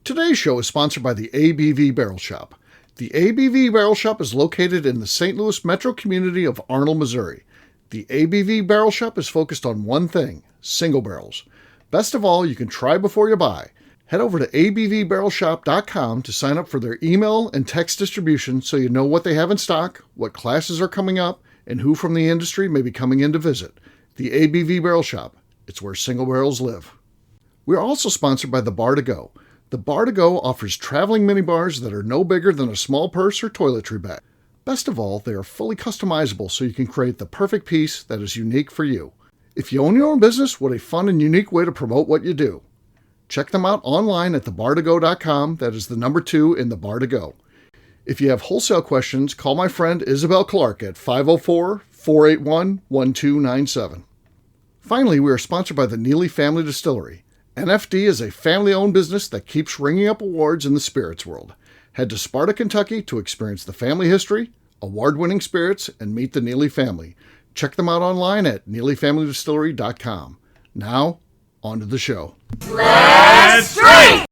Today's show is sponsored by the ABV Barrel Shop. The ABV Barrel Shop is located in the St. Louis metro community of Arnold, Missouri. The ABV Barrel Shop is focused on one thing, single barrels. Best of all, you can try before you buy. Head over to abvbarrelshop.com to sign up for their email and text distribution so you know what they have in stock, what classes are coming up, and who from the industry may be coming in to visit. The ABV Barrel Shop. It's where single barrels live. We are also sponsored by the Bar to Go. The Bar to Go offers traveling minibars that are no bigger than a small purse or toiletry bag. Best of all, they are fully customizable so you can create the perfect piece that is unique for you. If you own your own business, what a fun and unique way to promote what you do. Check them out online at thebar2go.com. That is the number 2 in the Bar to Go. If you have wholesale questions, call my friend Isabel Clark at 504-481-1297. Finally, we are sponsored by the Neely Family Distillery. NFD is a family-owned business that keeps ringing up awards in the spirits world. Head to Sparta, Kentucky to experience the family history, award-winning spirits, and meet the Neely family. Check them out online at neelyfamilydistillery.com. Now, on to the show. Let's drink!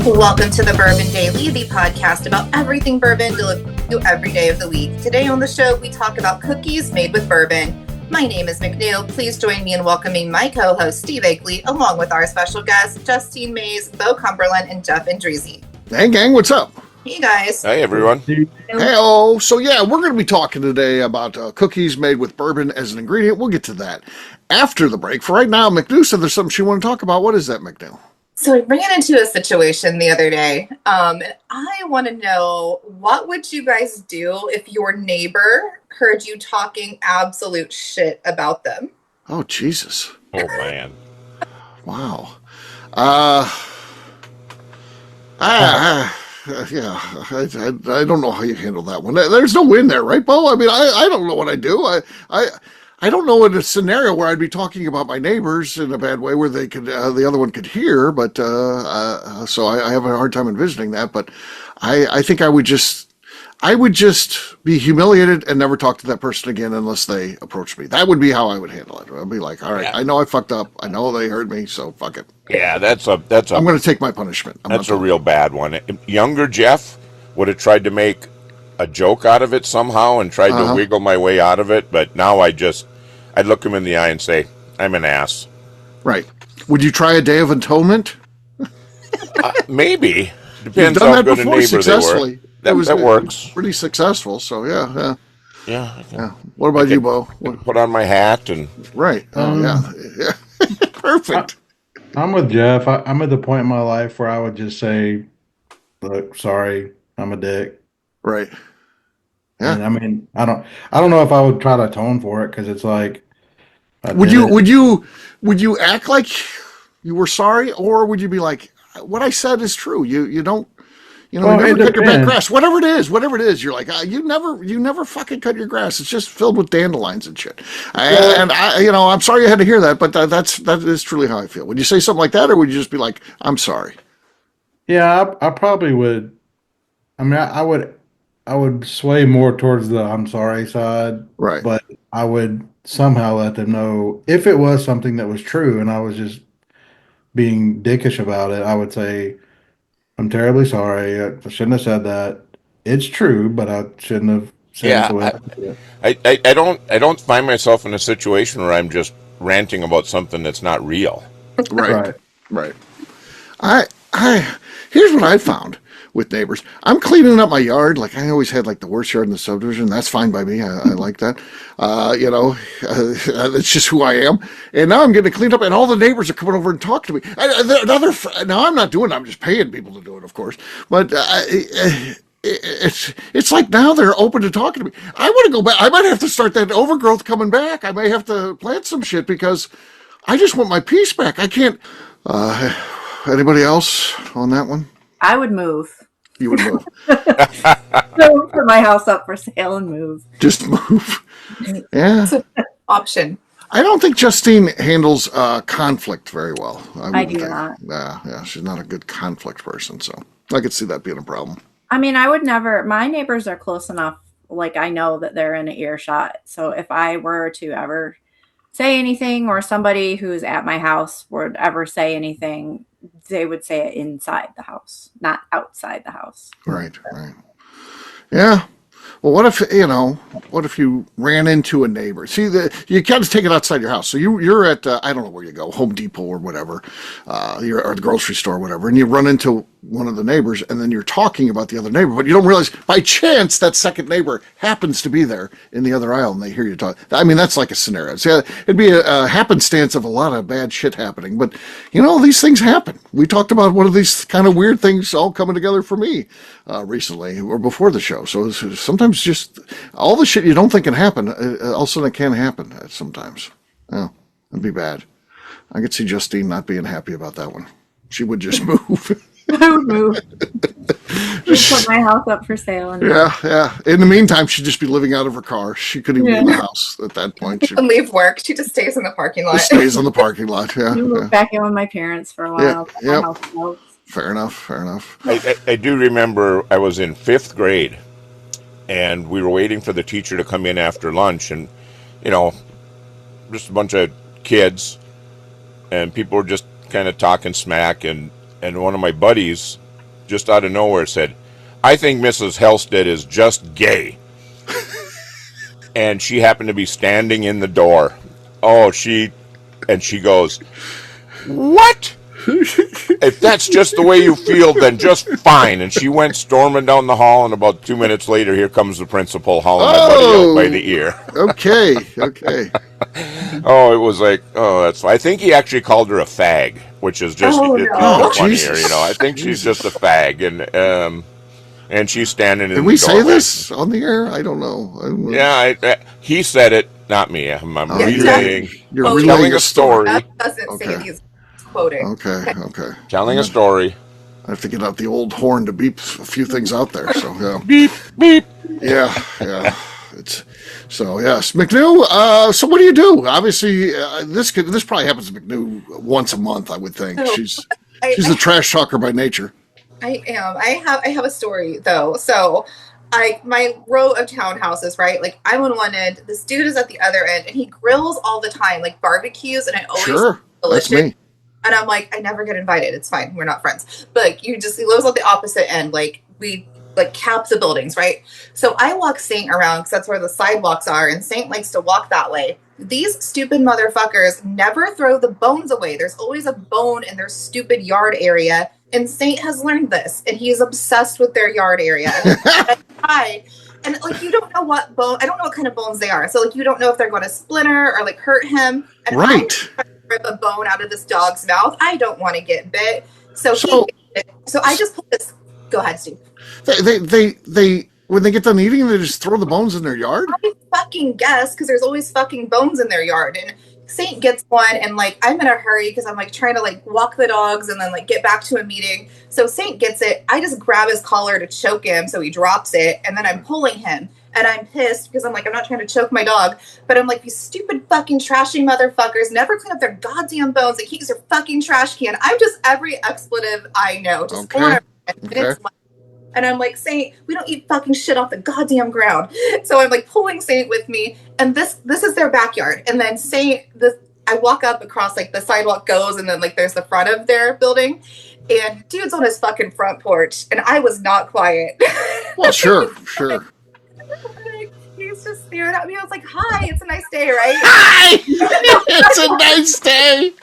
Welcome to the Bourbon Daily, the podcast about everything bourbon delivered to you every day of the week. Today on the show, we talk about cookies made with bourbon. My name is McNeil. Please join me in welcoming my co-host, Steve Akeley, along with our special guests, Justine Mays, Bo Cumberland, and Jeff Andresi. Hey, gang, what's up? Hey, guys. Hey, everyone. Hey-oh. So, yeah, we're going to be talking today about cookies made with bourbon as an ingredient. We'll get to that after the break. For right now, McNeil said there's something she want to talk about. What is that, McNeil? So I ran into a situation the other day, and I want to know, what would you guys do if your neighbor heard you talking absolute shit about them? Oh, Jesus. Oh, man. Wow. Yeah, I don't know how you handle that one. There's no win there, right, Bo? I mean, I don't know what I do. I don't know in a scenario where I'd be talking about my neighbors in a bad way where they could, the other one could hear, but, so I have a hard time envisioning that, but I think I would just be humiliated and never talk to that person again unless they approach me. That would be how I would handle it. I'd be like, all right, yeah. I know I fucked up. I know they heard me, so fuck it. Yeah, that's I'm going to take my punishment. That's a real bad one. Younger Jeff would have tried to make a joke out of it somehow and tried to wiggle my way out of it, but now I'd look him in the eye and say, I'm an ass. Right. Would you try a Day of Atonement? Maybe. Depends how good a neighbor successfully. They were. That works. Pretty successful, so yeah. Yeah. What about you, Bo? Put on my hat and... Right. Yeah. Perfect. I'm with Jeff. I'm at the point in my life where I would just say, look, sorry, I'm a dick. Right. Yeah. And I mean, I don't know if I would try to atone for it because it's like. Would you act like you were sorry, or would you be like, what I said is true? You don't, well, you never cut your back grass. Whatever it is, you're like, you never fucking cut your grass. It's just filled with dandelions and shit. And I'm sorry you had to hear that, but that is truly how I feel. Would you say something like that, or would you just be like, I'm sorry? Yeah, I probably would. I mean, I would sway more towards the I'm sorry side, right? But I would somehow let them know if it was something that was true and I was just being dickish about it. I would say, I'm terribly sorry. I shouldn't have said that. It's true, but I shouldn't have said it. I don't find myself in a situation where I'm just ranting about something that's not real. Right. Here's what I found with neighbors. I'm cleaning up my yard. Like, I always had like the worst yard in the subdivision. That's fine by me. I like that. That's just who I am. And now I'm getting it cleaned up, and all the neighbors are coming over and talking to me. Now I'm not doing it. I'm just paying people to do it, of course. But it's like now they're open to talking to me. I want to go back. I might have to start that overgrowth coming back. I may have to plant some shit because I just want my peace back. I can't. Anybody else on that one? I would move. You would move. So put my house up for sale and move. Just move. Yeah. Option. I don't think Justine handles conflict very well. I wouldn't do think. not. Yeah, she's not a good conflict person, so I could see that being a problem. I mean, I would never, my neighbors are close enough. Like, I know that they're in an earshot. So if I were to ever say anything, or somebody who's at my house would ever say anything, they would say it inside the house, not outside the house. Right. Yeah. Well, what if you ran into a neighbor? See, you can't just take it outside your house. So you're at, I don't know where you go, Home Depot or whatever, you're or the grocery store or whatever, and you run into one of the neighbors, and then you're talking about the other neighbor, but you don't realize by chance that second neighbor happens to be there in the other aisle, and they hear you talk. I mean, that's like a scenario. So, it'd be a happenstance of a lot of bad shit happening, but these things happen. We talked about one of these kind of weird things all coming together for me recently or before the show. So sometimes just all the shit you don't think can happen, all of a sudden it can happen sometimes. Oh, that'd be bad. I could see Justine not being happy about that one. She would just move. I would move. Just put my house up for sale. And Yeah. In the meantime, she'd just be living out of her car. She couldn't even be in the house at that point. She And leave work. She just stays in the parking lot. stays in the parking lot. Yeah. move back in with my parents for a while. Yeah, My yep. house built. Fair enough. I do remember I was in 5th grade, and we were waiting for the teacher to come in after lunch, and just a bunch of kids, and people were just kind of talking smack, and one of my buddies just out of nowhere said, "I think Mrs. Helsted is just gay." And she happened to be standing in the door. She goes, "What? If that's just the way you feel, then just fine." And she went storming down the hall, and about 2 minutes later, here comes the principal hauling my buddy out by the ear. Okay. It was like, that's fine. I think he actually called her a fag, which is just funnier. Jesus. I think she's just a fag, and she's standing in the Did doorway. we say this on the air? I don't know. Yeah, he said it, not me. I'm relaying. You're Oh, relaying telling a story. That doesn't say he's quoting. Okay. Telling a story. I have to get out the old horn to beep a few things out there. So yeah. Beep, beep. Yeah. Yes, McNew. So what do you do? Obviously, this probably happens to McNew once a month. I would think she's a trash talker by nature. I am. I have a story though. So, my row of townhouses, right? Like, I'm on one end. This dude is at the other end, and he grills all the time, like barbecues, and it always Sure, delicious. that's me. And I'm like, I never get invited. It's fine. We're not friends. But he lives on the opposite end. Like, we cap the buildings, right? So I walk Saint around because that's where the sidewalks are, and Saint likes to walk that way. These stupid motherfuckers never throw the bones away. There's always a bone in their stupid yard area, and Saint has learned this, and he's obsessed with their yard area. And like, you don't know what bone. I don't know what kind of bones they are. So like, you don't know if they're going to splinter or like hurt him. And Right. I'm trying to rip a bone out of this dog's mouth. I don't want to get bit. So I just put this. Go ahead, Steve. They when they get done eating, they just throw the bones in their yard. I fucking guess, because there's always fucking bones in their yard. And Saint gets one, and like, I'm in a hurry because I'm like trying to like walk the dogs and then like get back to a meeting. So Saint gets it. I just grab his collar to choke him, so he drops it, and then I'm pulling him. And I'm pissed because I'm like, I'm not trying to choke my dog, but I'm like, these stupid fucking trashy motherfuckers never clean up their goddamn bones. They keep their fucking trash can. I'm just every expletive I know. Just Okay. And I'm like, Saint, we don't eat fucking shit off the goddamn ground. So I'm like pulling Saint with me, and this is their backyard. And then I walk up across, like, the sidewalk goes, and then like there's the front of their building, and dude's on his fucking front porch, and I was not quiet. Well, sure. He's just staring at me. I was like, hi, it's a nice day, right? Hi, it's a nice day.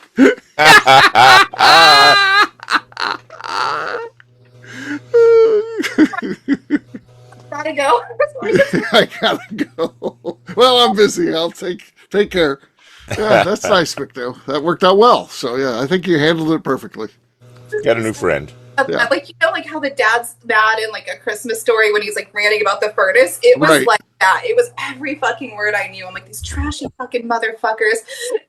Gotta go. I gotta go. Well, I'm busy. I'll take care. Yeah, that's nice, McNew. That worked out well. So yeah, I think you handled it perfectly. Got a new friend. Yeah. Like, like how the dad's mad in like A Christmas Story when he's like ranting about the furnace. It was Right. like that. It was every fucking word I knew. I'm like, these trashy fucking motherfuckers.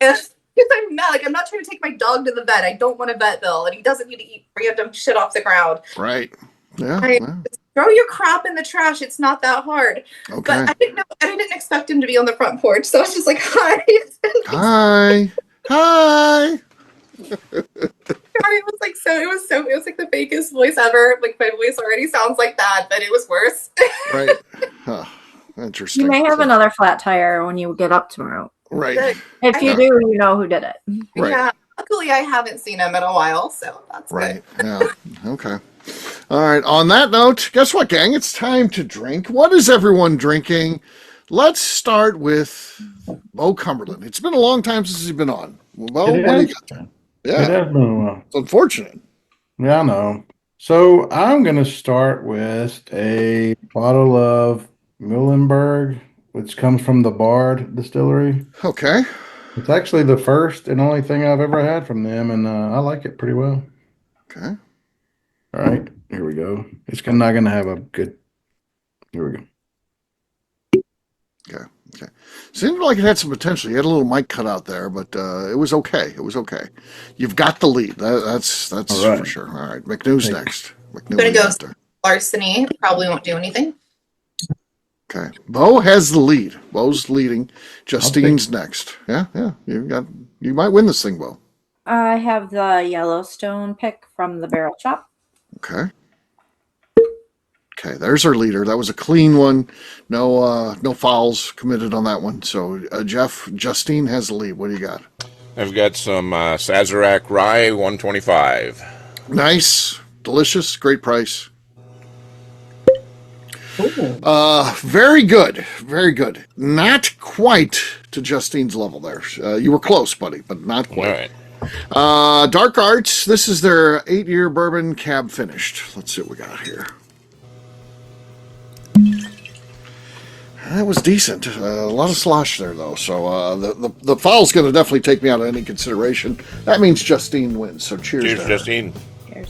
And because I'm mad, like, I'm not trying to take my dog to the vet. I don't want a vet bill, and he doesn't need to eat random shit off the ground. Right. Yeah. I well, throw your crap in the trash. It's not that hard. Okay. But I didn't expect him to be on the front porch. So I was just like, hi. Hi. Hi. It was like the fakest voice ever. Like my voice already sounds like that, but it was worse. Right. Huh. Interesting. You may have another flat tire when you get up tomorrow. Right. If you do, you know who did it. Right. Yeah. Luckily, I haven't seen him in a while, so that's Right. good. Yeah. Okay. All right. On that note, guess what, gang? It's time to drink. What is everyone drinking? Let's start with Bo Cumberland. It's been a long time since he's been on. Bo, what do you got? Yeah. It has been a while. It's unfortunate. Yeah, I know. So I'm going to start with a bottle of Muhlenberg, which comes from the Bard Distillery. Okay. It's actually the first and only thing I've ever had from them, and I like it pretty well. Okay. All right, here we go. It's not going to have a good. Here we go. Okay. Okay. Seemed like it had some potential. You had a little mic cut out there, but it was okay. It was okay. You've got the lead. That's All right. for sure. All right. McNew's next. I'm gonna go There. larceny. Probably won't do anything. Okay. Bo has the lead. Bo's leading. Justine's next. Yeah. Yeah. You might win this thing, Bo. I have the Yellowstone pick from the Barrel Shop. Okay. Okay, there's our leader. That was a clean one. No fouls committed on that one. So, Justine has the lead. What do you got? I've got some Sazerac Rye 125. Nice, delicious, great price. Very good, very good. Not quite to Justine's level there. You were close, buddy, but not All quite. right. Dark Arts. This is their 8-year bourbon cab finished. Let's see what we got here. That was decent. A lot of slosh there, though. So the foul's going to definitely take me out of any consideration. That means Justine wins. So cheers. Cheers, Justine. Cheers.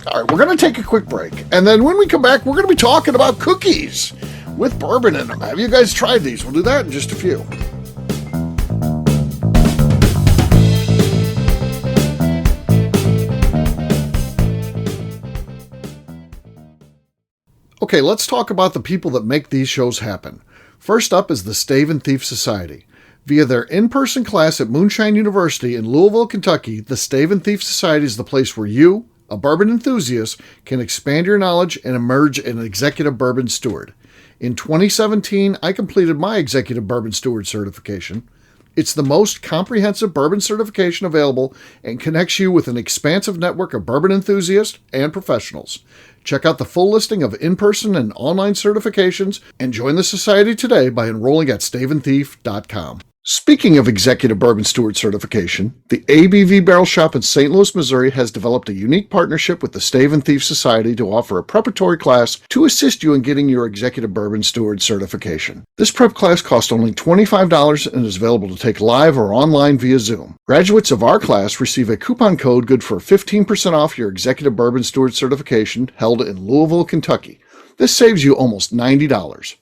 All right, we're going to take a quick break. And then when we come back, we're going to be talking about cookies with bourbon in them. Have you guys tried these? We'll do that in just a few. Okay, let's talk about the people that make these shows happen. First up is the Stave and Thief Society. Via their in-person class at Moonshine University in Louisville, Kentucky, the Stave and Thief Society is the place where you, a bourbon enthusiast, can expand your knowledge and emerge an executive bourbon steward. In 2017, I completed my executive bourbon steward certification. It's the most comprehensive bourbon certification available and connects you with an expansive network of bourbon enthusiasts and professionals. Check out the full listing of in-person and online certifications and join the society today by enrolling at staveandthief.com. Speaking of executive bourbon steward certification, the ABV Barrel Shop in St. Louis, Missouri has developed a unique partnership with the Stave and Thief Society to offer a preparatory class to assist you in getting your executive bourbon steward certification. This prep class costs only $25 and is available to take live or online via Zoom. Graduates of our class receive a coupon code good for 15% off your executive bourbon steward certification held in Louisville, Kentucky. This saves you almost $90.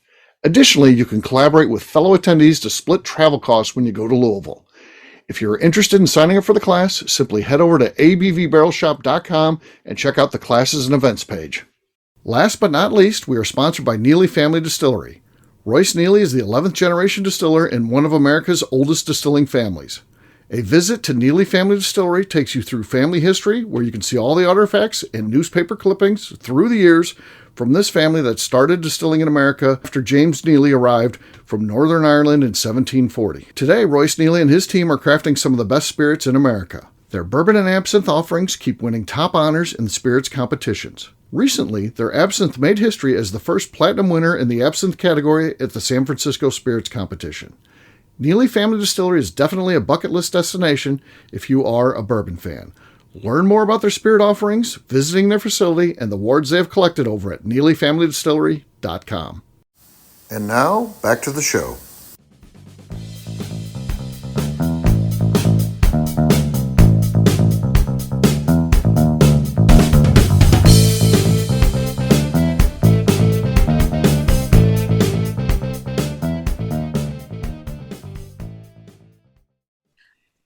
Additionally, you can collaborate with fellow attendees to split travel costs when you go to Louisville. If you're interested in signing up for the class, simply head over to abvbarrelshop.com and check out the classes and events page. Last but not least, we are sponsored by Neely Family Distillery. Royce Neely is the 11th generation distiller in one of America's oldest distilling families. A visit to Neely Family Distillery takes you through family history, where you can see all the artifacts and newspaper clippings through the years from this family that started distilling in America after James Neely arrived from Northern Ireland in 1740. Today, Royce Neely and his team are crafting some of the best spirits in America. Their bourbon and absinthe offerings keep winning top honors in spirits competitions. Recently, their absinthe made history as the first platinum winner in the absinthe category at the San Francisco Spirits Competition. Neely Family Distillery is definitely a bucket list destination if you are a bourbon fan. Learn more about their spirit offerings, visiting their facility, and the awards they have collected over at NeelyFamilyDistillery.com. And now, back to the show.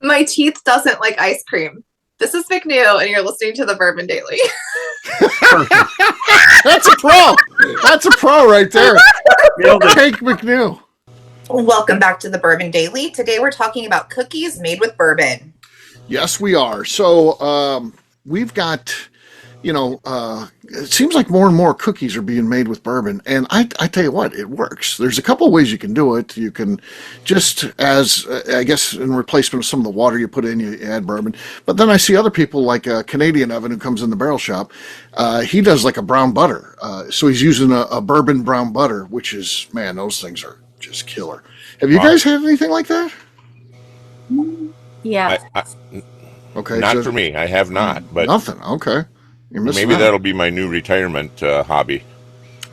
My teeth doesn't like ice cream. This is McNeil, and you're listening to the Bourbon Daily. Perfect. That's a pro. That's a pro right there. Nailed it. Hank McNew. Welcome back to the Bourbon Daily. Today we're talking about cookies made with bourbon. Yes, we are. So we've got, it seems like more and more cookies are being made with bourbon. And I tell you what, it works. There's a couple of ways you can do it. You can just, I guess, in replacement of some of the water you put in, you add bourbon. But then I see other people like Canadian Evan, who comes in the barrel shop. He does like a brown butter. So he's using a bourbon brown butter, which is, man, those things are just killer. Have you guys had anything like that? Yeah. Okay. Not for me. I have not. But nothing. Okay. You're missing maybe out. that'll be my new retirement hobby.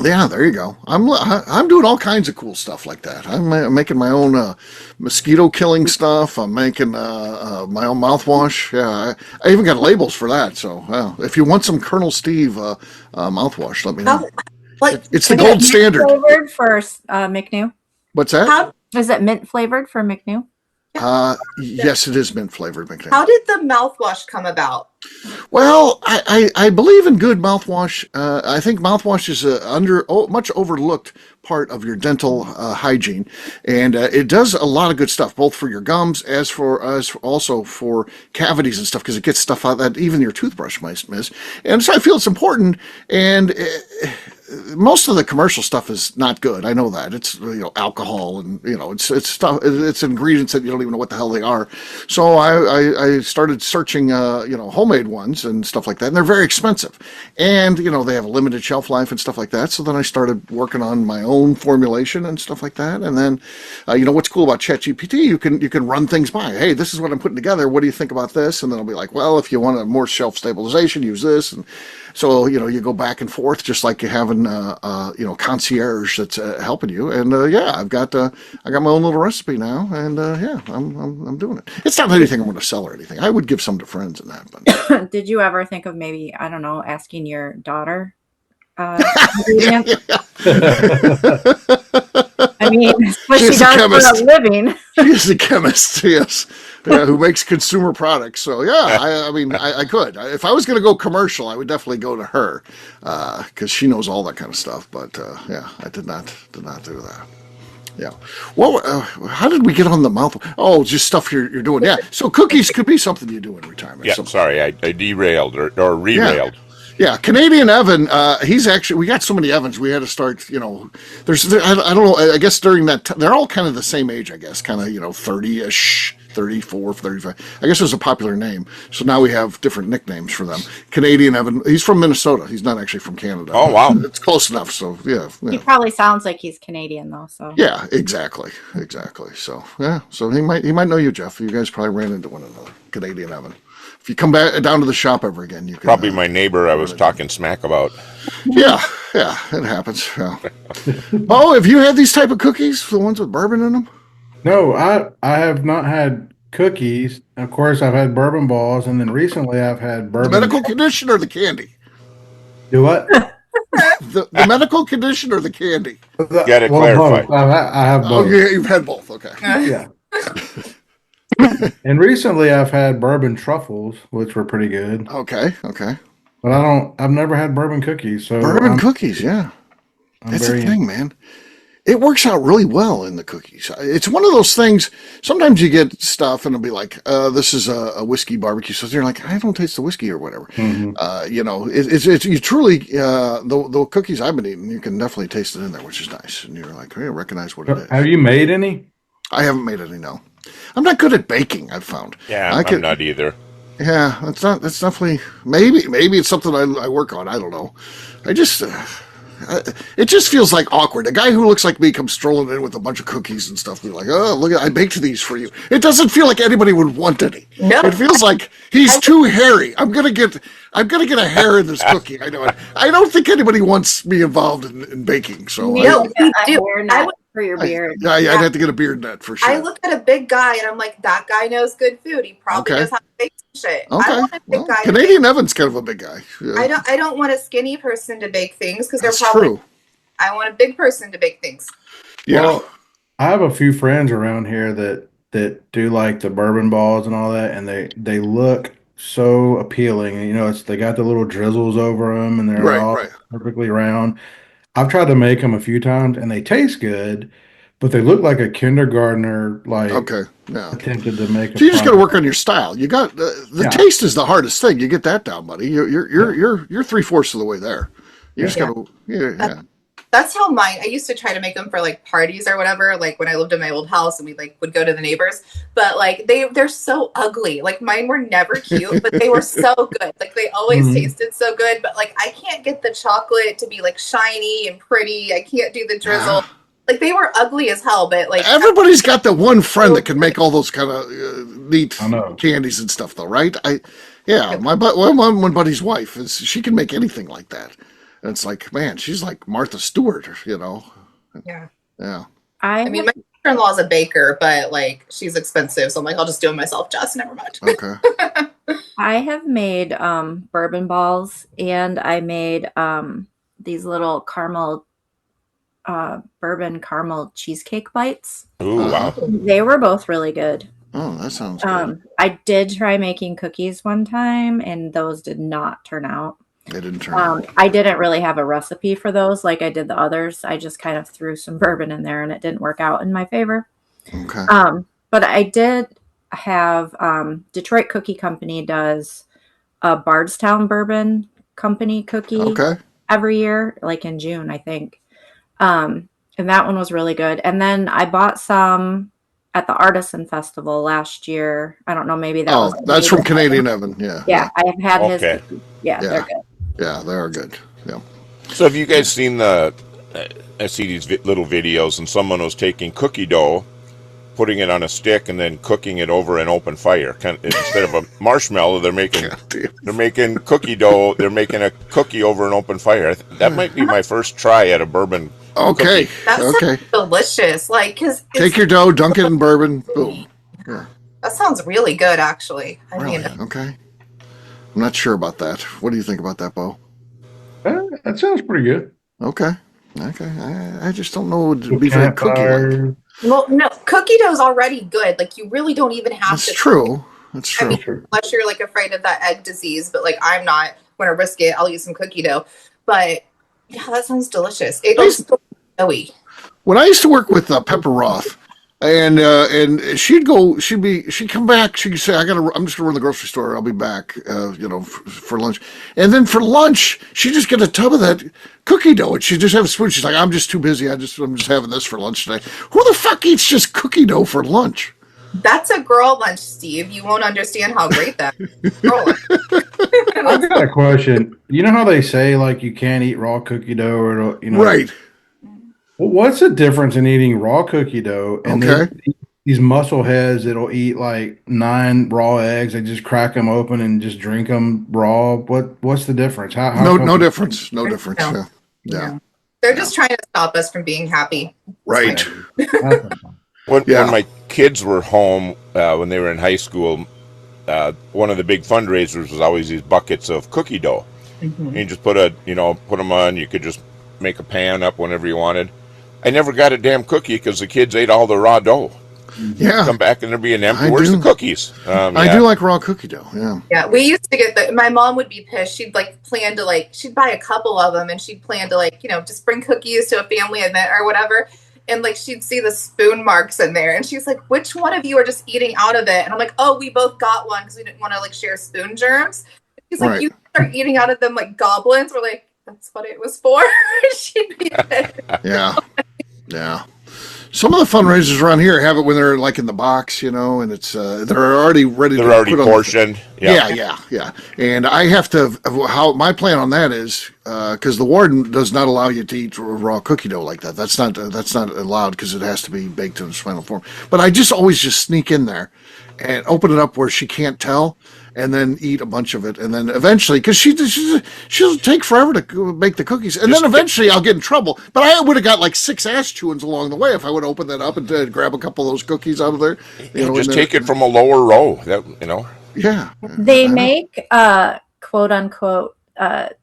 Yeah, there you go. I'm doing all kinds of cool stuff like that. I'm making my own mosquito killing stuff. I'm making my own mouthwash. Yeah, I even got labels for that. So if you want some Colonel Steve mouthwash, let me know. It's the gold standard. Flavored for McNew. What's that? Is it mint flavored for McNew? Yes, it is mint flavored McNew. How did the mouthwash come about? Well, I believe in good mouthwash. I think mouthwash is a much overlooked part of your dental hygiene, and it does a lot of good stuff, both for your gums as also for cavities and stuff, because it gets stuff out that even your toothbrush might miss. And so I feel it's important. And most of the commercial stuff is not good. I know that it's alcohol and it's stuff. It's ingredients that you don't even know what the hell they are. So I started searching homemade ones and stuff like that, and they're very expensive, and they have a limited shelf life and stuff like that. So then I started working on my own formulation and stuff like that. And then what's cool about ChatGPT, you can run things by. Hey, this is what I'm putting together. What do you think about this? And then I'll be like, well, if you want a more shelf stabilization, use this. And so you go back and forth, just like you having concierge that's helping you. And I got my own little recipe now, and I'm doing it. It's not anything I'm going to sell or anything. I would give some to friends and that. But did you ever think of maybe, I don't know, asking your daughter? Ingredients? I mean, what she does for a living. She's a chemist, yes, who makes consumer products. So I could. If I was going to go commercial, I would definitely go to her because she knows all that kind of stuff. But I did not do that. Yeah. Well, how did we get on the mouth? Oh, just stuff you're doing. Yeah. So cookies could be something you do in retirement. Yeah. Sorry, I derailed or rerailed. Yeah. Yeah, Canadian Evan, he's actually, we got so many Evans, we had to start, I don't know, I guess during that, they're all kind of the same age, I guess, kind of, 30-ish, 34, 35. I guess it was a popular name. So now we have different nicknames for them. Canadian Evan, he's from Minnesota. He's not actually from Canada. Oh, wow. It's close enough, so yeah. He probably sounds like he's Canadian, though, so. Yeah, exactly. So, so he might know you, Jeff. You guys probably ran into one another, Canadian Evan. If you come back down to the shop ever again, you can probably my neighbor I was talking smack about. Yeah, it happens. Yeah. Oh, have you had these type of cookies, the ones with bourbon in them? No, I have not had cookies. Of course, I've had bourbon balls, and then recently I've had bourbon. The medical condition or the candy? Do what? the medical condition or the candy? Got to clarify. Both. I have both. Oh, you've had both. Okay. Yeah. And recently I've had bourbon truffles, which were pretty good. Okay. But I've never had bourbon cookies. So bourbon cookies, yeah. That's the thing, man. It works out really well in the cookies. It's one of those things, sometimes you get stuff and it'll be like, this is a whiskey barbecue. So you're like, I don't taste the whiskey or whatever. Mm-hmm. It's you truly, the cookies I've been eating, you can definitely taste it in there, which is nice. And you're like, hey, recognize what it is. Have you made any? I haven't made any, no. I'm not good at baking, I've found. Yeah, I'm not either. Yeah, that's definitely, maybe it's something I work on. I don't know. It just feels like awkward. A guy who looks like me comes strolling in with a bunch of cookies and stuff. Be like, oh, look, I baked these for you. It doesn't feel like anybody would want any. No. It feels like he's too hairy. I'm gonna get a hair in this cookie. I know it. I don't think anybody wants me involved in baking. So No, we do. For your beard. I'd have to get a beard net for sure. I look at a big guy and I'm like, that guy knows good food. He probably knows how to bake some shit. Okay. I want a big guy. Canadian Evan's kind of a big guy. Yeah. I don't want a skinny person to bake things because they're That's probably. true. I want a big person to bake things. Yeah. Well, I have a few friends around here that do like the bourbon balls and all that, and they look so appealing. And, they got the little drizzles over them, and they're Right, all right. perfectly round. I've tried to make them a few times, and they taste good, but they look like a kindergartner Okay, yeah. attempted to make a So you just got to work project. on your style. You got the Yeah, taste is the hardest thing. You get that down, buddy. yeah, You're 3/4 of the way there. You just yeah. got Yeah. to yeah. That's how mine. I used to try to make them for like parties or whatever, like when I lived in my old house and we like would go to the neighbors. But like they're so ugly. Like mine were never cute, but they were so good. Like they always Mhm. tasted so good. But like I can't get the chocolate to be like shiny and pretty. I can't do the drizzle. Yeah. Like they were ugly as hell. But like Everybody's got that one friend that can make all those kind of neat I know. candies and stuff, though, right? Yeah, one buddy's wife is she can make anything like that. And it's like, man, she's like Martha Stewart, yeah. Yeah. I mean, my sister-in-law is a baker, but like she's expensive, so I'm like, I'll just do it myself. Just never mind. Okay. I have made bourbon balls, and I made these little bourbon caramel cheesecake bites. Ooh, wow. They were both really good. Oh, that sounds good. I did try making cookies one time, and those did not turn out. They didn't turn out. I didn't really have a recipe for those like I did the others. I just kind of threw some bourbon in there, and it didn't work out in my favor. Okay. But I did have Detroit Cookie Company does a Bardstown Bourbon Company cookie Okay. every year, like in June, I think. And that one was really good. And then I bought some at the Artisan Festival last year. I don't know, maybe that was That's from Canadian Evan. Yeah. Yeah, I have had his Okay. cookies. Yeah, Yeah. they're good. Yeah, they are good. Yeah. So have you guys seen I see these little videos, and someone was taking cookie dough, putting it on a stick, and then cooking it over an open fire. Instead of a marshmallow, they're making cookie dough. They're making a cookie over an open fire. That might be my first try at a bourbon. Okay. That Okay. sounds delicious. Like, cause Take your dough, dunk it in bourbon. Boom. Yeah. that sounds really good, actually. I Really? mean, Okay. I'm not sure about that. What do you think about that, Bo? That sounds pretty good. Okay. Okay. I just don't know. It'd be Little very cookie like. campfire. well, no, cookie dough is already good. Like, you really don't even have That's to. true. That's I true. mean, Sure. unless you're like afraid of that egg disease, but like I'm not. When I risk it, I'll use some cookie dough. But yeah, that sounds delicious. It looks so doughy. When I used to work with Pepper Roth, and she'd come back, she'd say, I'm just gonna run the grocery store, I'll be back, for lunch. And then for lunch, she'd just get a tub of that cookie dough, and she'd just have a spoon. She's like, I'm just too busy, I'm just having this for lunch today. Who the fuck eats just cookie dough for lunch? That's a girl lunch, Steve. You won't understand how great that is. Girl lunch. I've got a question. You know how they say like you can't eat raw cookie dough, or Right. What's the difference in eating raw cookie dough and Okay. then these muscle heads that'll eat like 9 raw eggs? They just crack them open and just drink them raw. What's the difference? How No come- difference. No difference. No. Yeah. Yeah. They're just trying to stop us from being happy. Right. When Yeah. my kids were home, when they were in high school, one of the big fundraisers was always these buckets of cookie dough. Mm-hmm. And you just put them on. You could just make a pan up whenever you wanted. I never got a damn cookie because the kids ate all the raw dough. Yeah. Come back and there'd be an empty. I Where's do. the cookies? I do like raw cookie dough. Yeah. Yeah, we used to get my mom would be pissed. She'd like plan to she'd buy a couple of them and she'd plan to just bring cookies to a family event or whatever. And like she'd see the spoon marks in there and she's like, which one of you are just eating out of it? And I'm like, oh, we both got one because we didn't want to share spoon germs. She's like, Right. you start eating out of them like goblins. We're like, that's what it was for. She'd be pissed. Yeah. Yeah. Some of the fundraisers around here have it when they're like in the box, and it's they're already ready. They're to already put on portioned. Yeah. And I have to. How my plan on that is because the warden does not allow you to eat raw cookie dough like that. That's not allowed because it has to be baked in its final form. But I always sneak in there and open it up where she can't tell, and then eat a bunch of it, and then eventually, because she'll take forever to make the cookies, and then eventually I'll get in trouble. But I would have got like 6 ass chewings along the way if I would open that up and grab a couple of those cookies out of there. Just take it from a lower row. Yeah. They make quote unquote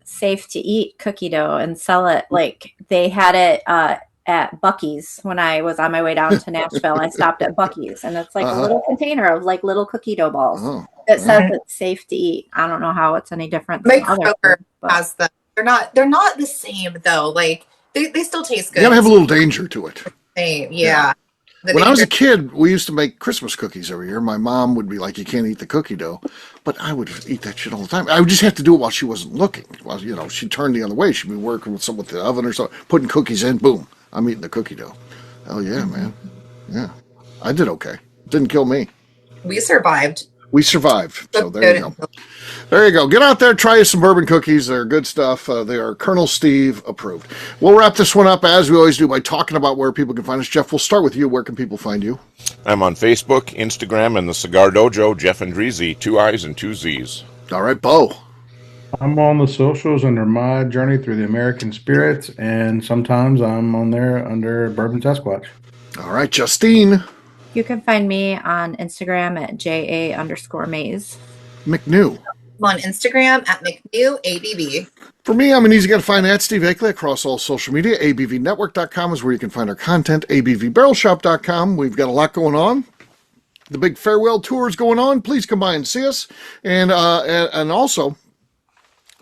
safe to eat cookie dough and sell it. Like they had it at Buc-ee's when I was on my way down to Nashville. I stopped at Buc-ee's, and it's like a little container of like little cookie dough balls. Oh. It says it's safe to eat. I don't know how it's any different than My other Kroger food, but has them. They're not the same though. Like they still taste good. You gotta have a little danger to it. Same. Yeah. The When I was a danger- kid, we used to make Christmas cookies every year. My mom would be like, "You can't eat the cookie dough," but I would eat that shit all the time. I would just have to do it while she wasn't looking. While she'd turn the other way. She'd be working with with the oven or something, putting cookies in. Boom, I'm eating the cookie dough. Hell yeah, man. Yeah, I did okay. Didn't kill me. we survived. We survived. So Looked there you good. go. There you go. Get out there, try some bourbon cookies. They're good stuff. They are Colonel Steve approved. We'll wrap this one up as we always do by talking about where people can find us. Jeff, we'll start with you. Where can people find you? I'm on Facebook, Instagram, and the Cigar Dojo, Jeff Andreezy, 2 I's and 2 Z's. All right, Bo. I'm on the socials under my journey through the American spirits, and sometimes I'm on there under Bourbon Sasquatch. All right, Justine. you can find me on Instagram at JA_Maze. McNew. I'm on Instagram at McNewABV. For me, I'm an easy guy to find at Steve Akeley across all social media. ABVnetwork.com is where you can find our content. ABVBarrelShop.com. We've got a lot going on. The big farewell tour is going on. Please come by and see us. And also,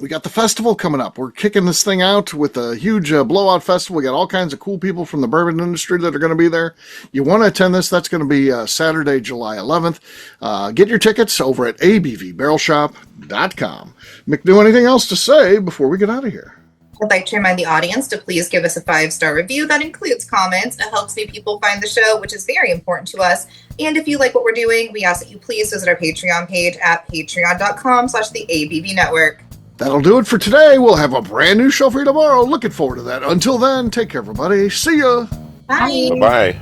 we got the festival coming up. We're kicking this thing out with a huge blowout festival. We got all kinds of cool people from the bourbon industry that are going to be there. You want to attend this? That's going to be Saturday, July 11th. Get your tickets over at abvbarrelshop.com. McNew, anything else to say before we get out of here? I'd like to remind the audience to please give us a 5-star review. That includes comments. It helps new people find the show, which is very important to us. And if you like what we're doing, we ask that you please visit our Patreon page at patreon.com/theABVNetwork. That'll do it for today. We'll have a brand new show for you tomorrow. Looking forward to that. Until then, take care, everybody. See ya. Bye. Bye-bye.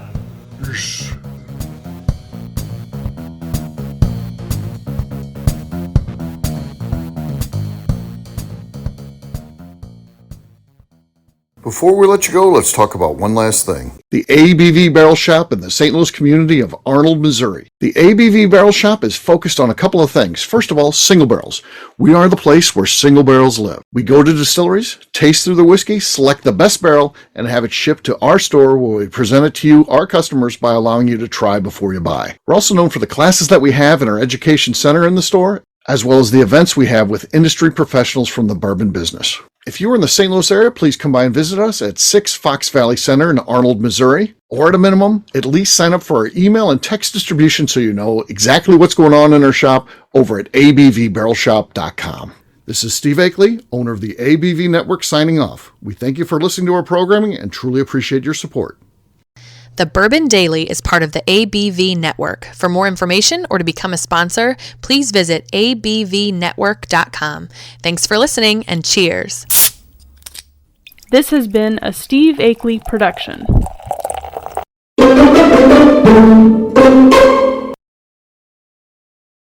Before we let you go, let's talk about one last thing. The ABV Barrel Shop in the St. Louis community of Arnold, Missouri. The ABV Barrel Shop is focused on a couple of things. First of all, single barrels. We are the place where single barrels live. We go to distilleries, taste through the whiskey, select the best barrel, and have it shipped to our store where we present it to you, our customers, by allowing you to try before you buy. We're also known for the classes that we have in our education center in the store, as well as the events we have with industry professionals from the bourbon business. If you're in the St. Louis area, please come by and visit us at 6 Fox Valley Center in Arnold, Missouri. Or at a minimum, at least sign up for our email and text distribution so you know exactly what's going on in our shop over at abvbarrelshop.com. This is Steve Akeley, owner of the ABV Network, signing off. We thank you for listening to our programming and truly appreciate your support. The Bourbon Daily is part of the ABV Network. For more information or to become a sponsor, please visit abvnetwork.com. Thanks for listening and cheers. This has been a Steve Akeley production.